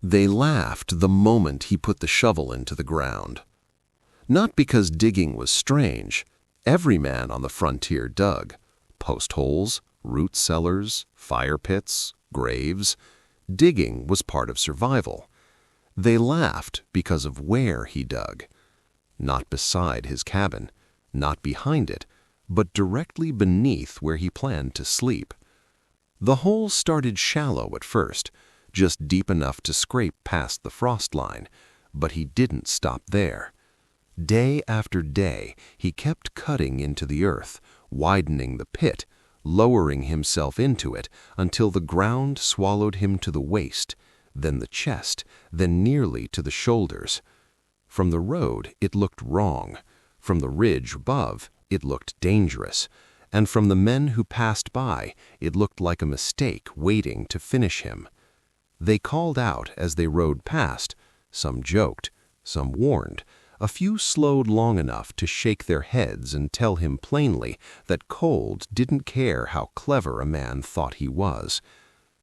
They laughed the moment he put the shovel into the ground. Not because digging was strange. Every man on the frontier dug. Post holes, root cellars, fire pits, graves. Digging was part of survival. They laughed because of where he dug. Not beside his cabin, not behind it, but directly beneath where he planned to sleep. The hole started shallow at first, just deep enough to scrape past the frost line, but he didn't stop there. Day after day, he kept cutting into the earth, widening the pit, lowering himself into it until the ground swallowed him to the waist, then the chest, then nearly to the shoulders. From the road, it looked wrong. From the ridge above, it looked dangerous. And from the men who passed by, it looked like a mistake waiting to finish him. They called out as they rode past. Some joked, some warned. A few slowed long enough to shake their heads and tell him plainly that cold didn't care how clever a man thought he was.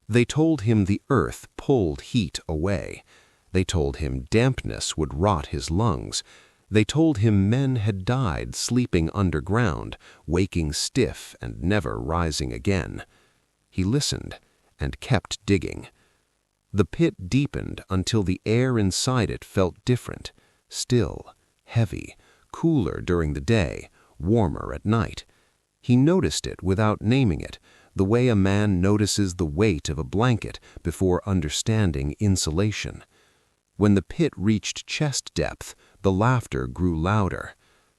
They told him the earth pulled heat away. They told him dampness would rot his lungs. They told him men had died sleeping underground, waking stiff and never rising again. He listened and kept digging. The pit deepened until the air inside it felt different, still, heavy, cooler during the day, warmer at night. He noticed it without naming it, the way a man notices the weight of a blanket before understanding insulation. When the pit reached chest depth, the laughter grew louder.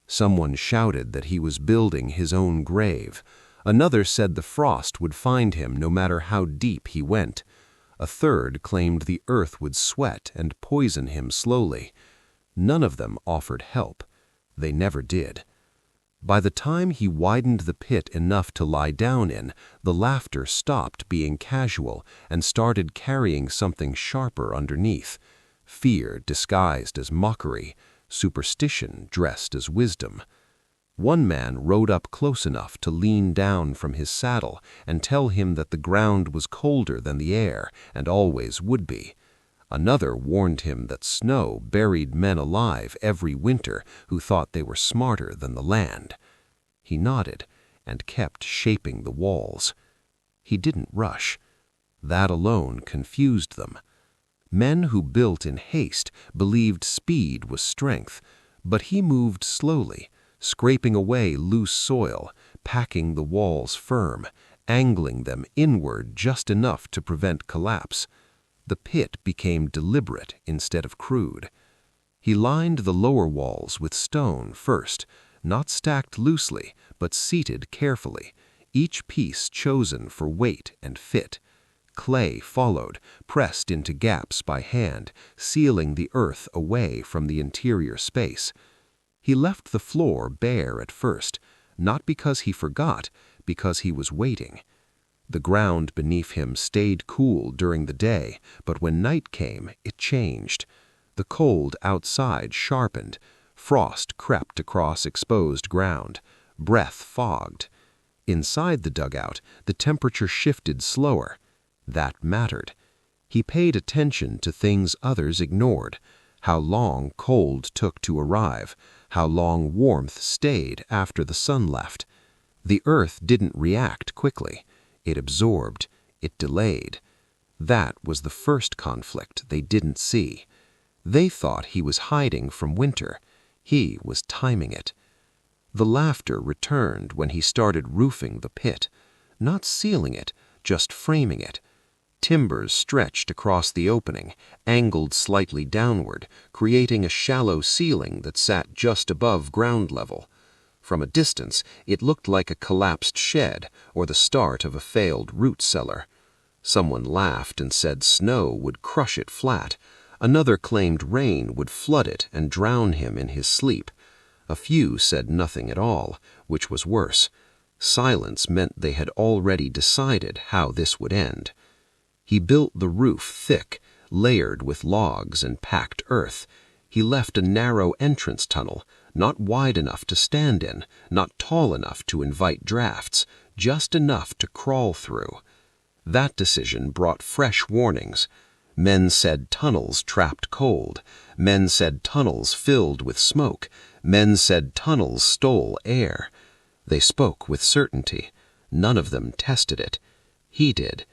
Someone shouted that he was building his own grave. Another said the frost would find him no matter how deep he went. A third claimed the earth would sweat and poison him slowly. None of them offered help. They never did. By the time he widened the pit enough to lie down in, the laughter stopped being casual and started carrying something sharper underneath. Fear disguised as mockery, superstition dressed as wisdom. One man rode up close enough to lean down from his saddle and tell him that the ground was colder than the air and always would be. Another warned him that snow buried men alive every winter who thought they were smarter than the land. He nodded and kept shaping the walls. He didn't rush. That alone confused them. Men who built in haste believed speed was strength, but he moved slowly, scraping away loose soil, packing the walls firm, angling them inward just enough to prevent collapse. The pit became deliberate instead of crude. He lined the lower walls with stone first, not stacked loosely, but seated carefully, each piece chosen for weight and fit. Clay followed, pressed into gaps by hand, sealing the earth away from the interior space. He left the floor bare at first, not because he forgot, because he was waiting. The ground beneath him stayed cool during the day, but when night came, it changed. The cold outside sharpened. Frost crept across exposed ground. Breath fogged. Inside the dugout, the temperature shifted slower. That mattered. He paid attention to things others ignored. How long cold took to arrive. How long warmth stayed after the sun left. The earth didn't react quickly. It absorbed. It delayed. That was the first conflict they didn't see. They thought he was hiding from winter. He was timing it. The laughter returned when he started roofing the pit. Not sealing it, just framing it. Timbers stretched across the opening, angled slightly downward, creating a shallow ceiling that sat just above ground level. From a distance, it looked like a collapsed shed or the start of a failed root cellar. Someone laughed and said snow would crush it flat. Another claimed rain would flood it and drown him in his sleep. A few said nothing at all, which was worse. Silence meant they had already decided how this would end. He built the roof thick, layered with logs and packed earth. He left a narrow entrance tunnel, not wide enough to stand in, not tall enough to invite drafts, just enough to crawl through. That decision brought fresh warnings. Men said tunnels trapped cold. Men said tunnels filled with smoke. Men said tunnels stole air. They spoke with certainty. None of them tested it. He did.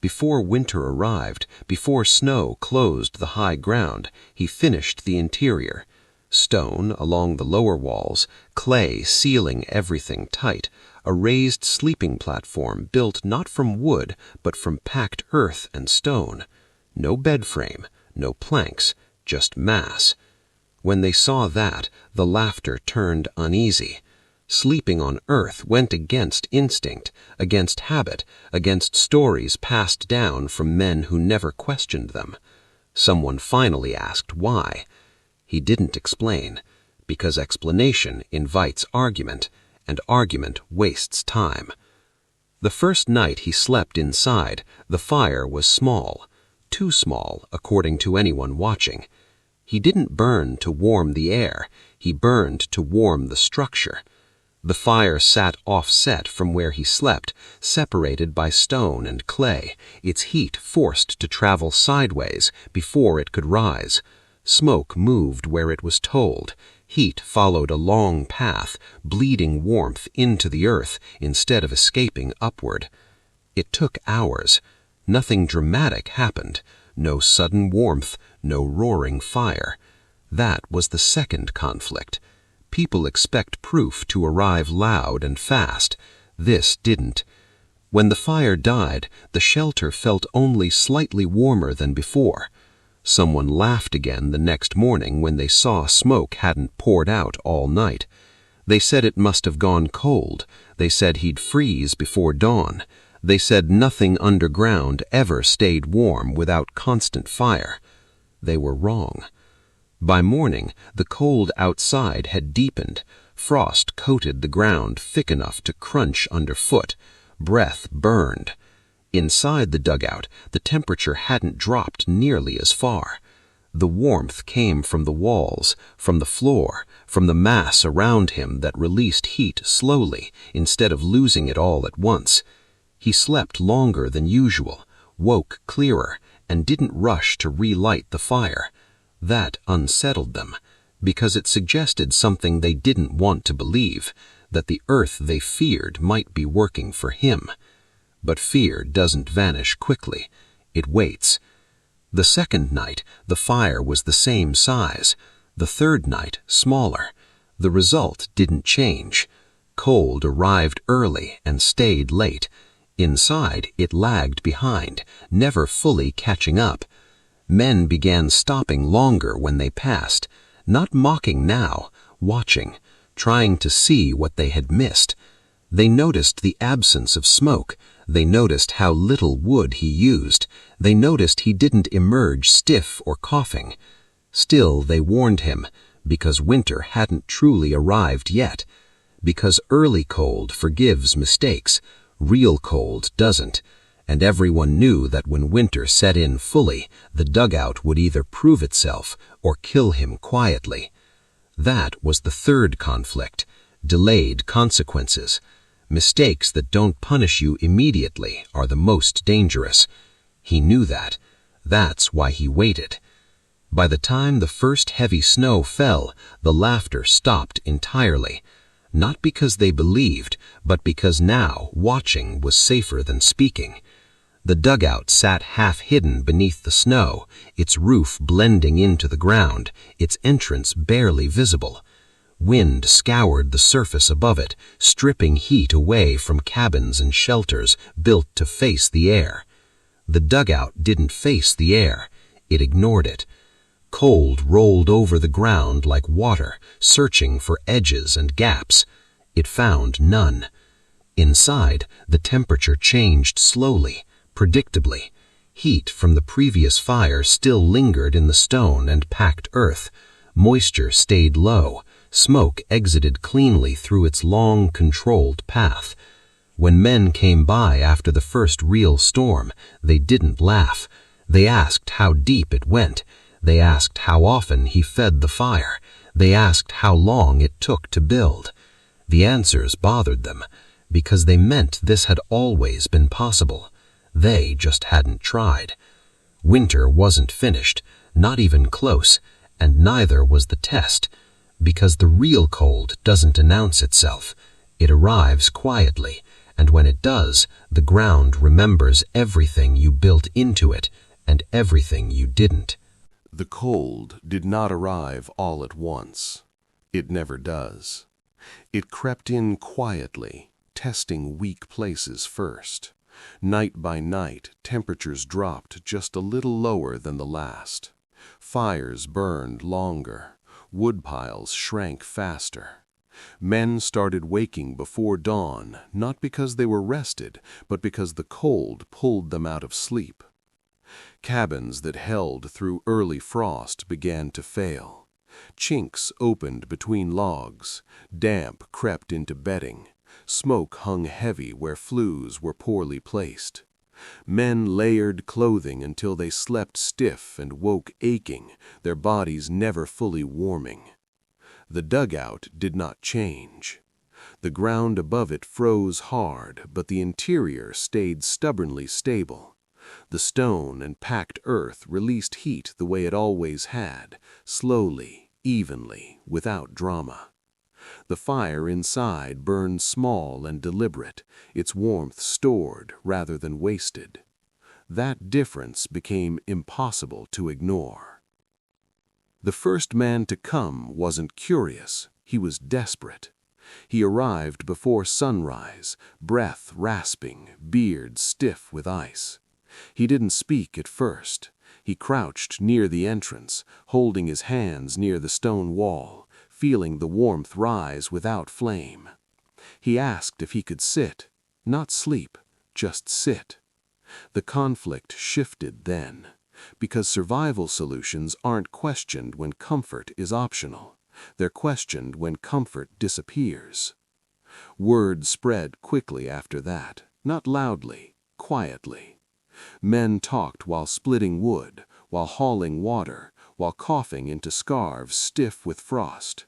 Before winter arrived, before snow closed the high ground, he finished the interior. Stone along the lower walls, clay sealing everything tight, a raised sleeping platform built not from wood but from packed earth and stone. No bed frame, no planks, just mass. When they saw that, the laughter turned uneasy. Sleeping on earth went against instinct, against habit, against stories passed down from men who never questioned them. Someone finally asked why. He didn't explain, because explanation invites argument, and argument wastes time. The first night he slept inside, the fire was small, too small according to anyone watching. He didn't burn to warm the air, he burned to warm the structure. The fire sat offset from where he slept, separated by stone and clay, its heat forced to travel sideways before it could rise. Smoke moved where it was told. Heat followed a long path, bleeding warmth into the earth instead of escaping upward. It took hours. Nothing dramatic happened. No sudden warmth, no roaring fire. That was the second conflict. People expect proof to arrive loud and fast. This didn't. When the fire died, the shelter felt only slightly warmer than before. Someone laughed again the next morning when they saw smoke hadn't poured out all night. They said it must have gone cold. They said he'd freeze before dawn. They said nothing underground ever stayed warm without constant fire. They were wrong. By morning, the cold outside had deepened. Frost coated the ground thick enough to crunch underfoot. Breath burned. Inside the dugout, the temperature hadn't dropped nearly as far. The warmth came from the walls, from the floor, from the mass around him that released heat slowly instead of losing it all at once. He slept longer than usual, woke clearer, and didn't rush to relight the fire. That unsettled them, because it suggested something they didn't want to believe, that the earth they feared might be working for him. But fear doesn't vanish quickly. It waits. The second night, the fire was the same size. The third night, smaller. The result didn't change. Cold arrived early and stayed late. Inside, it lagged behind, never fully catching up. Men began stopping longer when they passed, not mocking now, watching, trying to see what they had missed. They noticed the absence of smoke. They noticed how little wood he used. They noticed he didn't emerge stiff or coughing. Still, they warned him, because winter hadn't truly arrived yet. Because early cold forgives mistakes, real cold doesn't. And everyone knew that when winter set in fully, the dugout would either prove itself or kill him quietly. That was the third conflict, delayed consequences. Mistakes that don't punish you immediately are the most dangerous. He knew that. That's why he waited. By the time the first heavy snow fell, the laughter stopped entirely. Not because they believed, but because now watching was safer than speaking. The dugout sat half-hidden beneath the snow, its roof blending into the ground, its entrance barely visible. Wind scoured the surface above it, stripping heat away from cabins and shelters built to face the air. The dugout didn't face the air. It ignored it. Cold rolled over the ground like water, searching for edges and gaps. It found none. Inside, the temperature changed slowly, predictably. Heat from the previous fire still lingered in the stone and packed earth. Moisture stayed low. Smoke exited cleanly through its long, controlled path. When men came by after the first real storm, they didn't laugh. They asked how deep it went. They asked how often he fed the fire. They asked how long it took to build. The answers bothered them, because they meant this had always been possible. They just hadn't tried. Winter wasn't finished, not even close, and neither was the test, because the real cold doesn't announce itself. It arrives quietly, and when it does, the ground remembers everything you built into it and everything you didn't. The cold did not arrive all at once. It never does. It crept in quietly, testing weak places first. Night by night, temperatures dropped just a little lower than the last. Fires burned longer. Wood piles shrank faster. Men started waking before dawn, not because they were rested, but because the cold pulled them out of sleep. Cabins that held through early frost began to fail. Chinks opened between logs. Damp crept into bedding. Smoke hung heavy where flues were poorly placed. Men layered clothing until they slept stiff and woke aching, their bodies never fully warming. The dugout did not change. The ground above it froze hard, but the interior stayed stubbornly stable. The stone and packed earth released heat the way it always had, slowly, evenly, without drama. The fire inside burned small and deliberate, its warmth stored rather than wasted. That difference became impossible to ignore. The first man to come wasn't curious, he was desperate. He arrived before sunrise, breath rasping, beard stiff with ice. He didn't speak at first. He crouched near the entrance, holding his hands near the stone wall, feeling the warmth rise without flame. He asked if he could sit, not sleep, just sit. The conflict shifted then, because survival solutions aren't questioned when comfort is optional. They're questioned when comfort disappears. Word spread quickly after that, not loudly, quietly. Men talked while splitting wood, while hauling water, while coughing into scarves stiff with frost.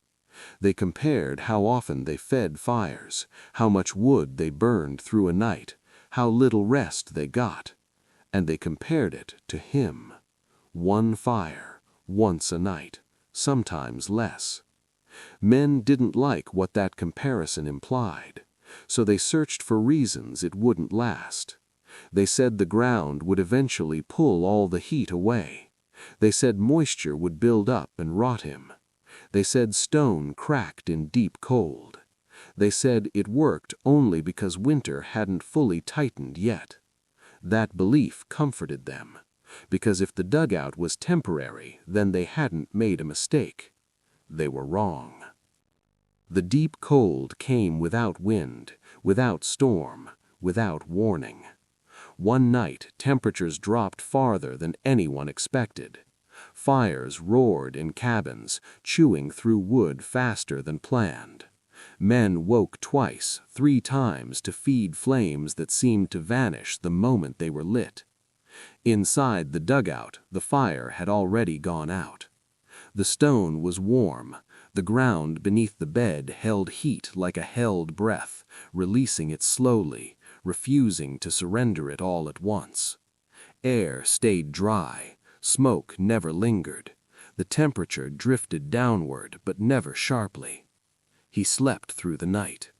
They compared how often they fed fires, how much wood they burned through a night, how little rest they got. And they compared it to him. One fire, once a night, sometimes less. Men didn't like what that comparison implied, so they searched for reasons it wouldn't last. They said the ground would eventually pull all the heat away. They said moisture would build up and rot him. They said stone cracked in deep cold. They said it worked only because winter hadn't fully tightened yet. That belief comforted them, because if the dugout was temporary, then they hadn't made a mistake. They were wrong. The deep cold came without wind, without storm, without warning. One night, temperatures dropped farther than anyone expected. Fires roared in cabins, chewing through wood faster than planned. Men woke twice, 3 times to feed flames that seemed to vanish the moment they were lit. Inside the dugout, the fire had already gone out. The stone was warm. The ground beneath the bed held heat like a held breath, releasing it slowly, refusing to surrender it all at once. Air stayed dry. Smoke never lingered. The temperature drifted downward, but never sharply. He slept through the night.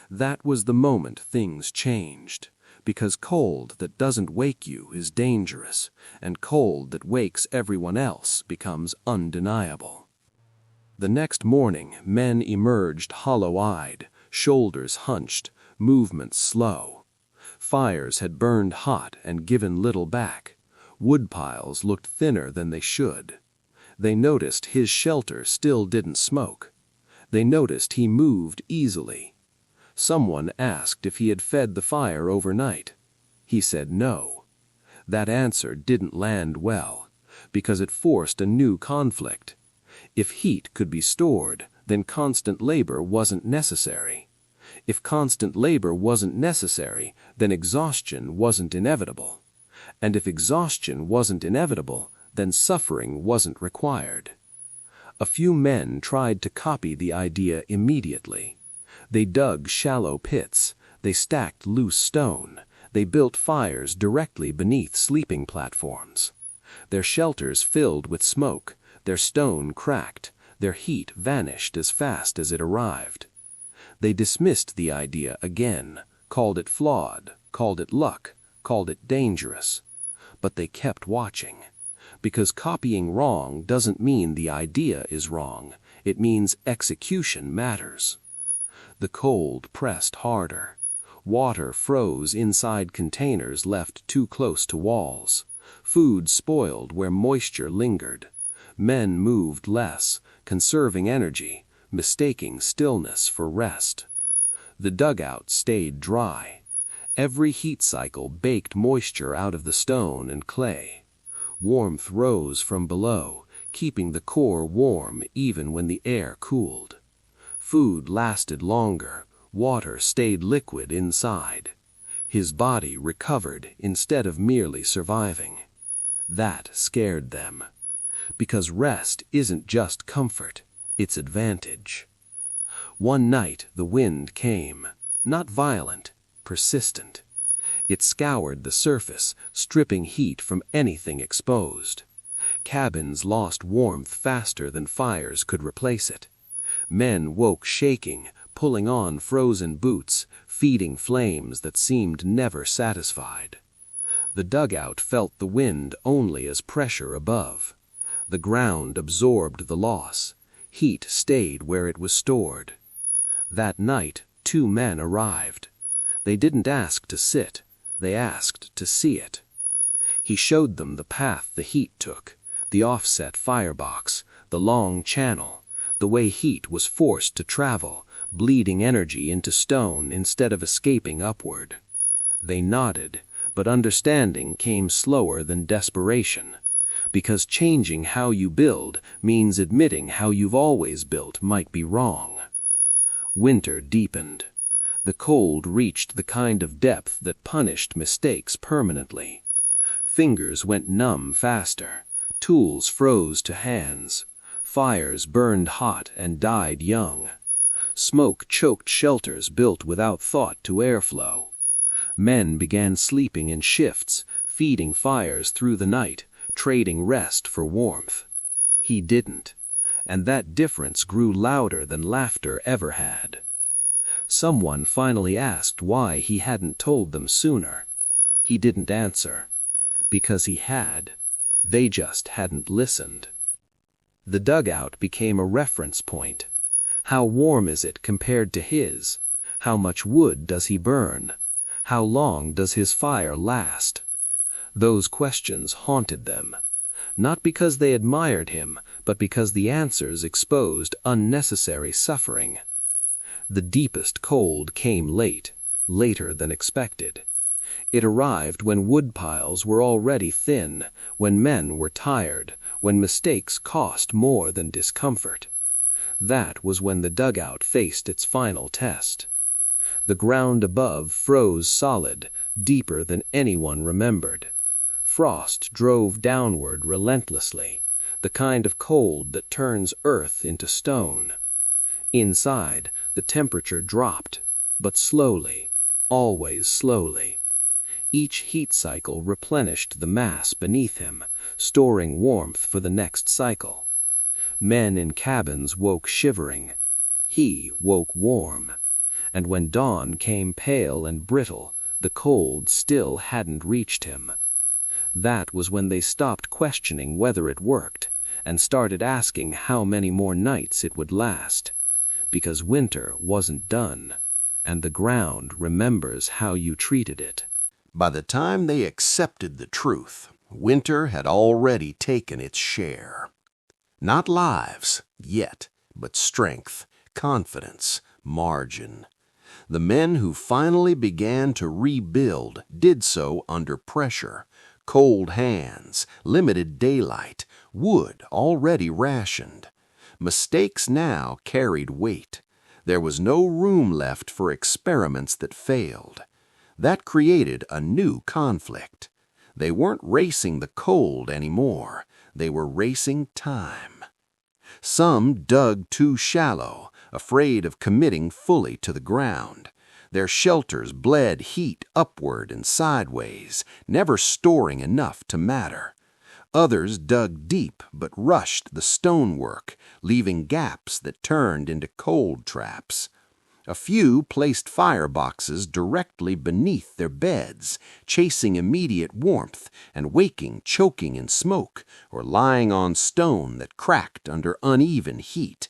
That was the moment things changed, because cold that doesn't wake you is dangerous, and cold that wakes everyone else becomes undeniable. The next morning, men emerged hollow-eyed, shoulders hunched, movements slow. Fires had burned hot and given little back. Wood piles looked thinner than they should. They noticed his shelter still didn't smoke. They noticed he moved easily. Someone asked if he had fed the fire overnight. He said no. That answer didn't land well, because it forced a new conflict. If heat could be stored, then constant labor wasn't necessary. If constant labor wasn't necessary, then exhaustion wasn't inevitable. And if exhaustion wasn't inevitable, then suffering wasn't required. A few men tried to copy the idea immediately. They dug shallow pits, they stacked loose stone, they built fires directly beneath sleeping platforms. their shelters filled with smoke, their stone cracked, their heat vanished as fast as it arrived. They dismissed the idea again, called it flawed, called it luck, called it dangerous. But they kept watching. Because copying wrong doesn't mean the idea is wrong, it means execution matters. The cold pressed harder. Water froze inside containers left too close to walls. Food spoiled where moisture lingered. Men moved less, conserving energy, mistaking stillness for rest. The dugout stayed dry. Every heat cycle baked moisture out of the stone and clay. Warmth rose from below, keeping the core warm even when the air cooled. Food lasted longer, water stayed liquid inside. His body recovered instead of merely surviving. That scared them. Because rest isn't just comfort, it's advantage. One night the wind came, not violent, persistent. It scoured the surface, stripping heat from anything exposed. Cabins lost warmth faster than fires could replace it. Men woke shaking, pulling on frozen boots, feeding flames that seemed never satisfied. The dugout felt the wind only as pressure above. The ground absorbed the loss. Heat stayed where it was stored. That night, 2 men arrived. They didn't ask to sit. They asked to see it. He showed them the path the heat took, the offset firebox, the long channel, the way heat was forced to travel, bleeding energy into stone instead of escaping upward. They nodded, but understanding came slower than desperation, because changing how you build means admitting how you've always built might be wrong. Winter deepened. The cold reached the kind of depth that punished mistakes permanently. Fingers went numb faster. Tools froze to hands. Fires burned hot and died young. Smoke choked shelters built without thought to airflow. Men began sleeping in shifts, feeding fires through the night, trading rest for warmth. He didn't, and that difference grew louder than laughter ever had. Someone finally asked why he hadn't told them sooner. He didn't answer. Because he had. They just hadn't listened. The dugout became a reference point. How warm is it compared to his? How much wood does he burn? How long does his fire last? Those questions haunted them. Not because they admired him, but because the answers exposed unnecessary suffering. The deepest cold came late, later than expected. It arrived when wood piles were already thin, when men were tired, when mistakes cost more than discomfort. That was when the dugout faced its final test. The ground above froze solid, deeper than anyone remembered. Frost drove downward relentlessly, the kind of cold that turns earth into stone. Inside, the temperature dropped, but slowly, always slowly. Each heat cycle replenished the mass beneath him, storing warmth for the next cycle. Men in cabins woke shivering. He woke warm. And when dawn came pale and brittle, the cold still hadn't reached him. That was when they stopped questioning whether it worked, and started asking how many more nights it would last. Because winter wasn't done, and the ground remembers how you treated it. By the time they accepted the truth, winter had already taken its share. Not lives, yet, but strength, confidence, margin. The men who finally began to rebuild did so under pressure. Cold hands, limited daylight, wood already rationed. Mistakes now carried weight. There was no room left for experiments that failed. That created a new conflict. They weren't racing the cold anymore. They were racing time. Some dug too shallow, afraid of committing fully to the ground. Their shelters bled heat upward and sideways, never storing enough to matter. Others dug deep but rushed the stonework, leaving gaps that turned into cold traps. A few placed fireboxes directly beneath their beds, chasing immediate warmth and waking choking in smoke, or lying on stone that cracked under uneven heat.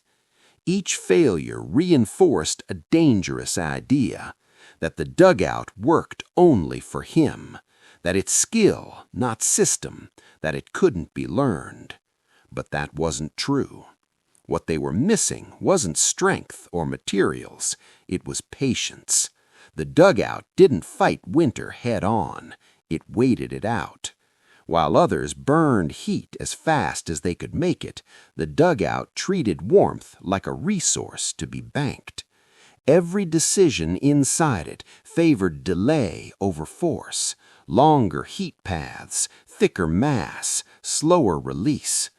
Each failure reinforced a dangerous idea, that the dugout worked only for him, that it's skill, not system, that it couldn't be learned. But that wasn't true. What they were missing wasn't strength or materials, it was patience. The dugout didn't fight winter head on, it waited it out. While others burned heat as fast as they could make it, the dugout treated warmth like a resource to be banked. Every decision inside it favored delay over force, longer heat paths, thicker mass, slower release.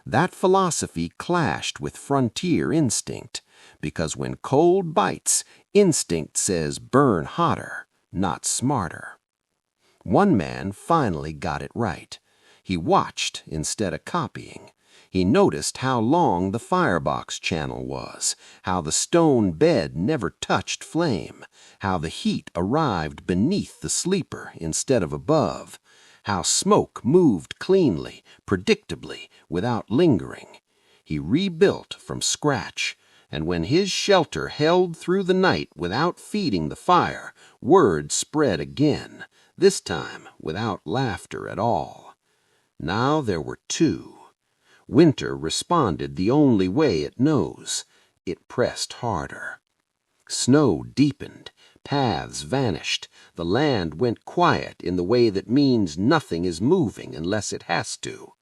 That philosophy clashed with frontier instinct, because when cold bites, instinct says burn hotter, not smarter. One man finally got it right. He watched instead of copying. He noticed how long the firebox channel was, how the stone bed never touched flame, how the heat arrived beneath the sleeper instead of above, how smoke moved cleanly, predictably, without lingering. He rebuilt from scratch, and when his shelter held through the night without feeding the fire, word spread again, this time without laughter at all. Now there were two. Winter responded the only way it knows. It pressed harder. Snow deepened, paths vanished, the land went quiet in the way that means nothing is moving unless it has to.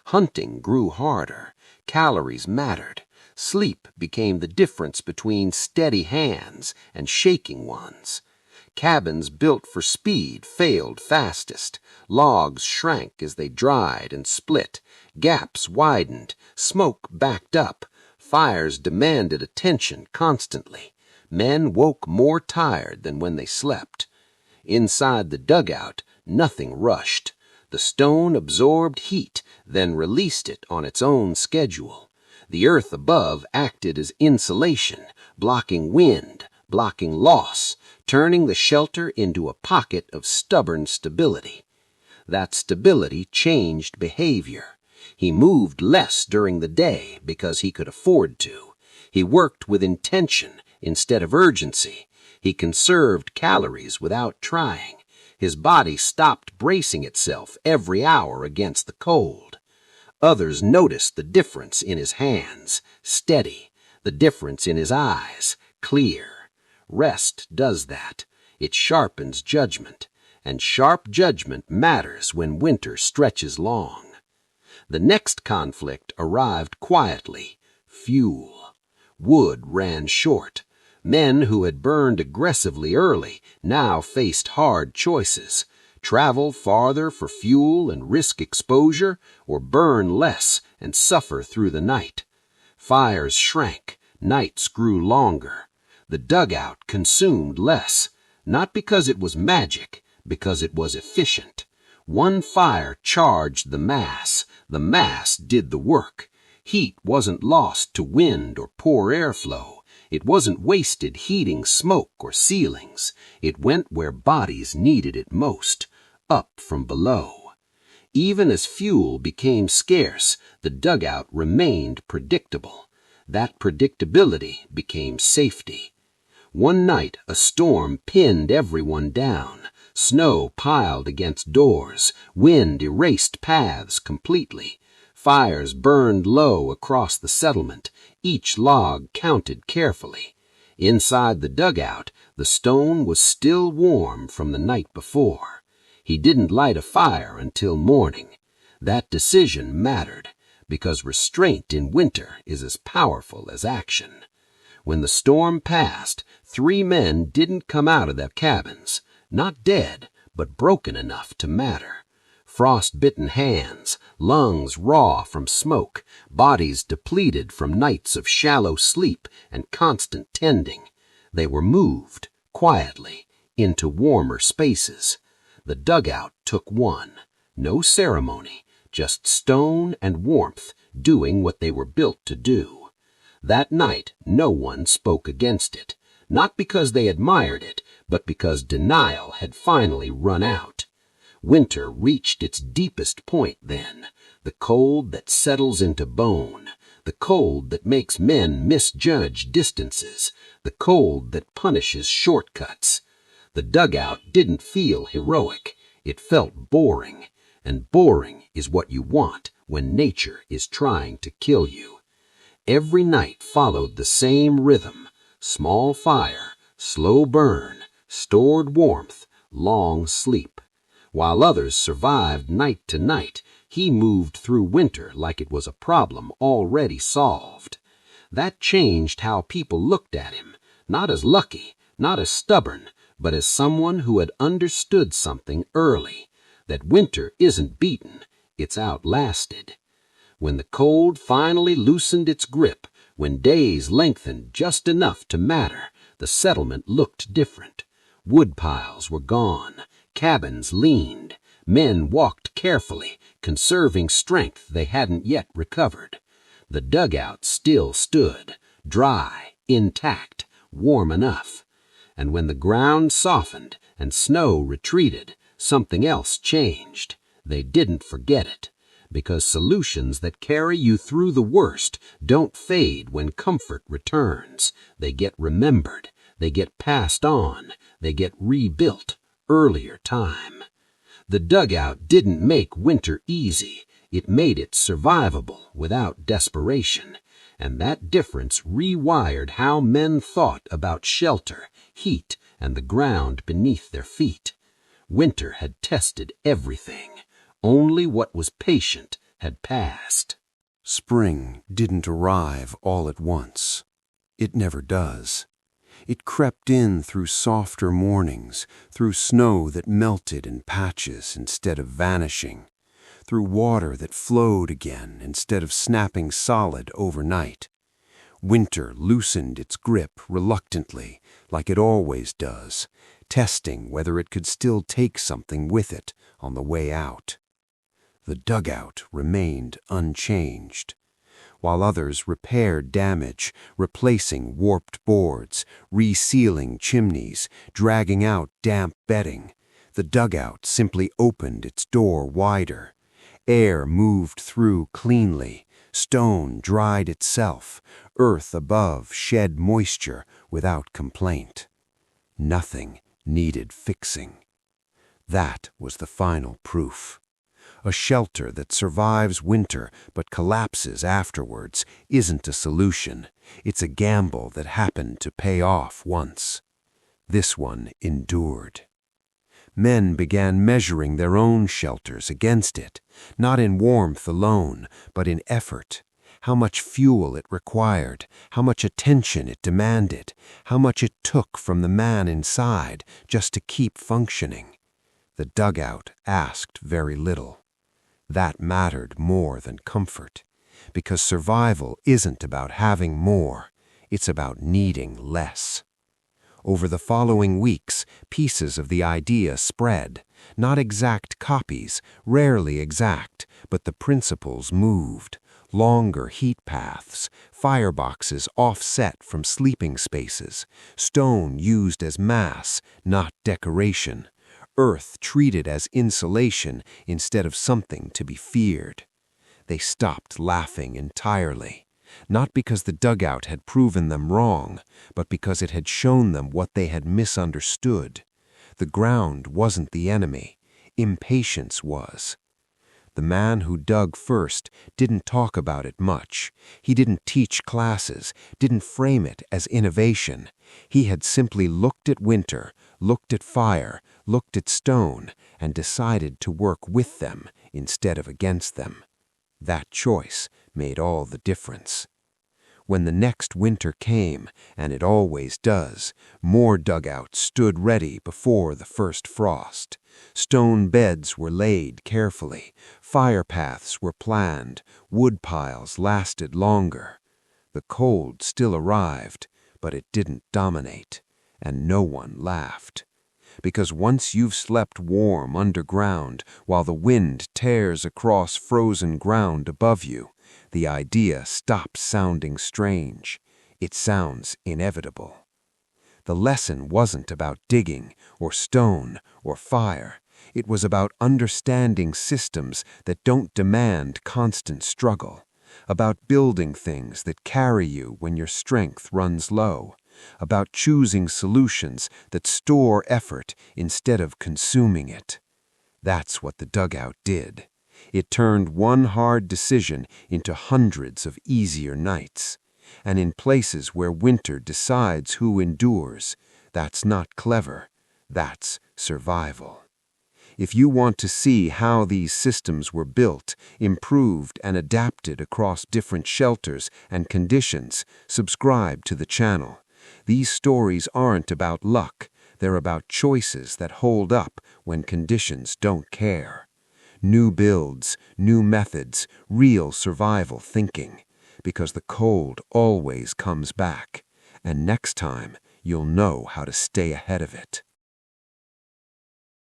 Hunting grew harder, calories mattered, sleep became the difference between steady hands and shaking ones. Cabins built for speed failed fastest. Logs shrank as they dried and split. Gaps widened. Smoke backed up. Fires demanded attention constantly. Men woke more tired than when they slept. Inside the dugout, nothing rushed. The stone absorbed heat, then released it on its own schedule. The earth above acted as insulation, blocking wind, blocking loss, turning the shelter into a pocket of stubborn stability. That stability changed behavior. He moved less during the day because he could afford to. He worked with intention instead of urgency. He conserved calories without trying. His body stopped bracing itself every hour against the cold. Others noticed the difference in his hands, steady, the difference in his eyes, clear. Rest does that. It sharpens judgment, and sharp judgment matters when winter stretches long. The next conflict arrived quietly: fuel. Wood ran short. Men who had burned aggressively early now faced hard choices: travel farther for fuel and risk exposure, or burn less and suffer through the night. Fires shrank, nights grew longer. The dugout consumed less, not because it was magic, because it was efficient. One fire charged the mass did the work. Heat wasn't lost to wind or poor airflow. It wasn't wasted heating smoke or ceilings. It went where bodies needed it most, up from below. Even as fuel became scarce, the dugout remained predictable. That predictability became safety. One night a storm pinned everyone down. Snow piled against doors. Wind erased paths completely. Fires burned low across the settlement. Each log counted carefully. Inside the dugout, the stone was still warm from the night before. He didn't light a fire until morning. That decision mattered, because restraint in winter is as powerful as action. When the storm passed, 3 men didn't come out of their cabins, not dead, but broken enough to matter. Frost-bitten hands, lungs raw from smoke, bodies depleted from nights of shallow sleep and constant tending. They were moved, quietly, into warmer spaces. The dugout took one. No ceremony, just stone and warmth doing what they were built to do. That night, no one spoke against it, not because they admired it, but because denial had finally run out. Winter reached its deepest point then, the cold that settles into bone, the cold that makes men misjudge distances, the cold that punishes shortcuts. The dugout didn't feel heroic, it felt boring, and boring is what you want when nature is trying to kill you. Every night followed the same rhythm: small fire, slow burn, stored warmth, long sleep. While others survived night to night, he moved through winter like it was a problem already solved. That changed how people looked at him, not as lucky, not as stubborn, but as someone who had understood something early, that winter isn't beaten, it's outlasted. When the cold finally loosened its grip, when days lengthened just enough to matter, the settlement looked different. Wood piles were gone, cabins leaned, men walked carefully, conserving strength they hadn't yet recovered. The dugout still stood, dry, intact, warm enough. And when the ground softened and snow retreated, something else changed. They didn't forget it, because solutions that carry you through the worst don't fade when comfort returns. They get remembered, they get passed on, they get rebuilt earlier time. The dugout didn't make winter easy, it made it survivable without desperation, and that difference rewired how men thought about shelter, heat, and the ground beneath their feet. Winter had tested everything. Only what was patient had passed. Spring didn't arrive all at once. It never does. It crept in through softer mornings, through snow that melted in patches instead of vanishing, through water that flowed again instead of snapping solid overnight. Winter loosened its grip reluctantly, like it always does, testing whether it could still take something with it on the way out. The dugout remained unchanged. While others repaired damage, replacing warped boards, resealing chimneys, dragging out damp bedding, the dugout simply opened its door wider. Air moved through cleanly, stone dried itself, earth above shed moisture without complaint. Nothing needed fixing. That was the final proof. A shelter that survives winter but collapses afterwards isn't a solution. It's a gamble that happened to pay off once. This one endured. Men began measuring their own shelters against it, not in warmth alone, but in effort. How much fuel it required, how much attention it demanded, how much it took from the man inside just to keep functioning. The dugout asked very little. That mattered more than comfort, because survival isn't about having more, it's about needing less. Over the following weeks, pieces of the idea spread, not exact copies, rarely exact, but the principles moved. Longer heat paths, fireboxes offset from sleeping spaces, stone used as mass, not decoration, earth treated as insulation instead of something to be feared. They stopped laughing entirely, not because the dugout had proven them wrong, but because it had shown them what they had misunderstood. The ground wasn't the enemy, impatience was. The man who dug first didn't talk about it much. He didn't teach classes, didn't frame it as innovation. He had simply looked at winter, looked at fire, looked at stone, and decided to work with them instead of against them. That choice made all the difference. When the next winter came, and it always does, more dugouts stood ready before the first frost. Stone beds were laid carefully, fire paths were planned, wood piles lasted longer. The cold still arrived, but it didn't dominate, and no one laughed. Because once you've slept warm underground while the wind tears across frozen ground above you, the idea stops sounding strange. It sounds inevitable. The lesson wasn't about digging or stone or fire. It was about understanding systems that don't demand constant struggle, about building things that carry you when your strength runs low, about choosing solutions that store effort instead of consuming it. That's what the dugout did. It turned one hard decision into hundreds of easier nights. And in places where winter decides who endures, that's not clever, that's survival. If you want to see how these systems were built, improved, and adapted across different shelters and conditions, subscribe to the channel. These stories aren't about luck, they're about choices that hold up when conditions don't care. New builds, new methods, real survival thinking. Because the cold always comes back, and next time you'll know how to stay ahead of it.